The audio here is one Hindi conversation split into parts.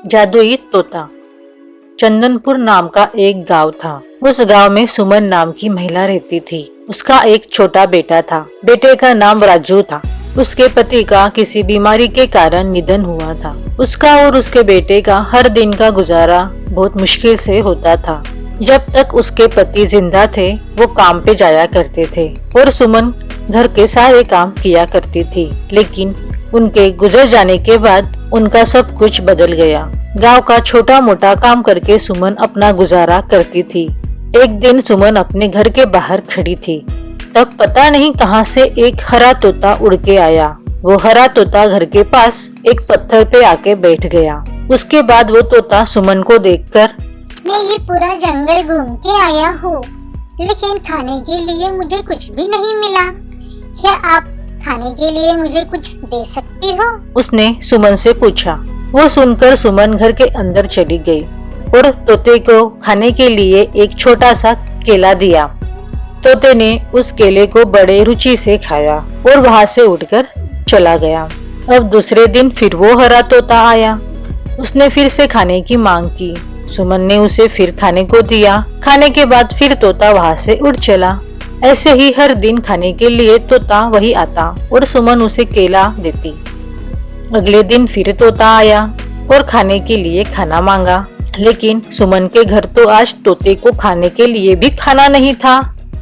जादुई तोता। चंदनपुर नाम का एक गांव था। उस गांव में सुमन नाम की महिला रहती थी। उसका एक छोटा बेटा था। बेटे का नाम राजू था। उसके पति का किसी बीमारी के कारण निधन हुआ था। उसका और उसके बेटे का हर दिन का गुजारा बहुत मुश्किल से होता था। जब तक उसके पति जिंदा थे वो काम पे जाया करते थे और सुमन घर के सारे काम किया करती थी। लेकिन उनके गुजर जाने के बाद उनका सब कुछ बदल गया। गांव का छोटा मोटा काम करके सुमन अपना गुजारा करती थी। एक दिन सुमन अपने घर के बाहर खड़ी थी, तब पता नहीं कहां से एक हरा तोता उड़ के आया। वो हरा तोता घर के पास एक पत्थर पे आके बैठ गया। उसके बाद वो तोता सुमन को देखकर, मैं ये पूरा जंगल घूम के आया हूँ, लेकिन खाने के लिए मुझे कुछ भी नहीं मिला। क्या आप खाने के लिए मुझे कुछ दे सकते हो? उसने सुमन से पूछा। वो सुनकर सुमन घर के अंदर चली गई और तोते को खाने के लिए एक छोटा सा केला दिया। तोते ने उस केले को बड़े रुचि से खाया और वहाँ से उठकर चला गया। अब दूसरे दिन फिर वो हरा तोता आया। उसने फिर से खाने की मांग की। सुमन ने उसे फिर खाने को दिया। खाने के बाद फिर तोता वहाँ से उड़ चला। ऐसे ही हर दिन खाने के लिए तोता वही आता और सुमन उसे केला देती। अगले दिन फिर तोता आया और खाने के लिए खाना मांगा, लेकिन सुमन के घर तो आज तोते को खाने के लिए भी खाना नहीं था।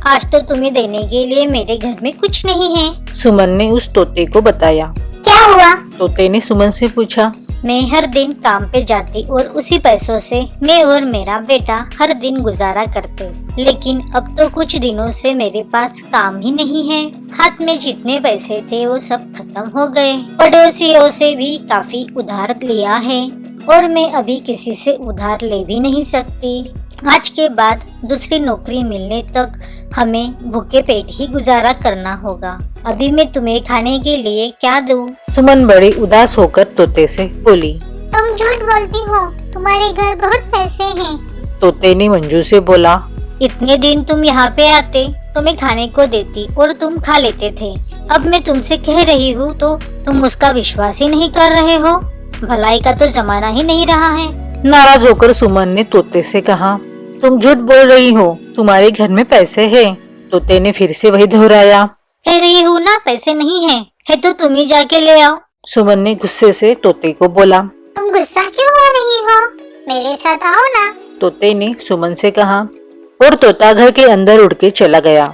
आज तो तुम्हें देने के लिए मेरे घर में कुछ नहीं है, सुमन ने उस तोते को बताया। क्या हुआ? तोते ने सुमन से पूछा। मैं हर दिन काम पे जाती और उसी पैसों से मैं और मेरा बेटा हर दिन गुजारा करते, लेकिन अब तो कुछ दिनों से मेरे पास काम ही नहीं है। हाथ में जितने पैसे थे वो सब खत्म हो गए। पड़ोसियों से भी काफी उधार लिया है और मैं अभी किसी से उधार ले भी नहीं सकती। आज के बाद दूसरी नौकरी मिलने तक हमें भूखे पेट ही गुजारा करना होगा। अभी मैं तुम्हें खाने के लिए क्या दूं? सुमन बड़ी उदास होकर तोते से बोली। तुम झूठ बोलती हो, तुम्हारे घर बहुत पैसे हैं। तोते ने मंजू से बोला। इतने दिन तुम यहाँ पे आते तो मैं खाने को देती और तुम खा लेते थे। अब मैं तुमसे कह रही हूँ तो तुम उसका विश्वास ही नहीं कर रहे हो। भलाई का तो जमाना ही नहीं रहा है। नाराज होकर सुमन ने तोते से कहा, तुम झूठ बोल रही हो, तुम्हारे घर में पैसे हैं। तोते ने फिर से वही दोहराया। कह रही हूँ ना पैसे नहीं है तो तुम ही जाके ले आओ। सुमन ने गुस्से से तोते को बोला। तुम गुस्सा क्यों हो रही हो? मेरे साथ आओ ना। तोते ने सुमन से कहा और तोता घर के अंदर उड़ के चला गया।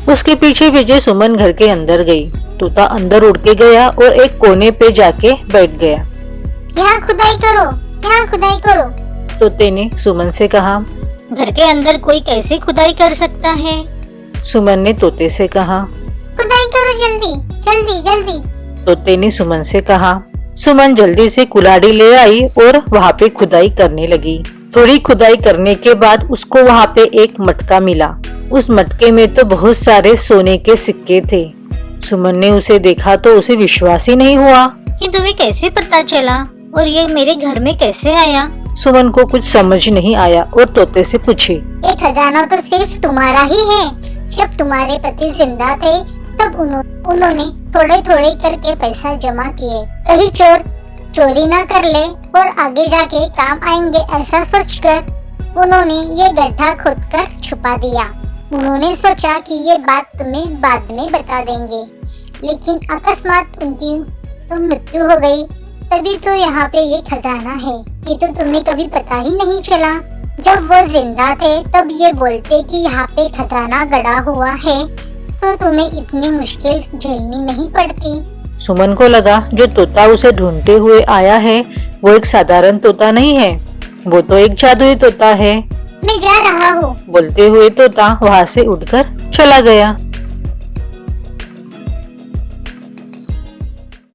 उसके पीछे पीछे सुमन घर के अंदर गई। तोता अंदर उड़ के गया और एक कोने पे जाके बैठ गया। यहाँ खुदाई करो, यहाँ खुदाई करो। तोते ने सुमन से कहा। घर के अंदर कोई कैसे खुदाई कर सकता है? सुमन ने तोते से कहा। खुदाई करो जल्दी जल्दी जल्दी। तोते ने सुमन से कहा। सुमन जल्दी से कुल्हाड़ी ले आई और वहाँ पे खुदाई करने लगी। थोड़ी खुदाई करने के बाद उसको वहाँ पे एक मटका मिला। उस मटके में तो बहुत सारे सोने के सिक्के थे। सुमन ने उसे देखा तो उसे विश्वास ही नहीं हुआ। ये तुम्हें कैसे पता चला और ये मेरे घर में कैसे आया? सुमन को कुछ समझ नहीं आया और तोते से पूछी। ये खजाना तो सिर्फ तुम्हारा ही है। जब तुम्हारे पति जिंदा थे तब उन्होंने थोड़े थोड़े करके पैसा जमा किए, कहीं चोर चोरी ना कर ले और आगे जाके काम आएंगे, ऐसा सोचकर उन्होंने ये गड्ढा खोदकर छुपा दिया। उन्होंने सोचा कि ये बात तुम्हें बाद में बता देंगे, लेकिन अकस्मात उनकी तो मृत्यु हो गई। तभी तो यहाँ पे ये खजाना है। ये तो तुम्हें कभी पता ही नहीं चला। जब वो जिंदा थे तब ये बोलते कि यहाँ पे खजाना गड़ा हुआ है तो तुम्हें इतनी मुश्किल झेलनी नहीं पड़ती। सुमन को लगा जो तोता उसे ढूंढते हुए आया है वो एक साधारण तोता नहीं है, वो तो एक जादुई तोता है। मैं जा रहा हूँ, बोलते हुए तोता वहाँ से उड़कर चला गया।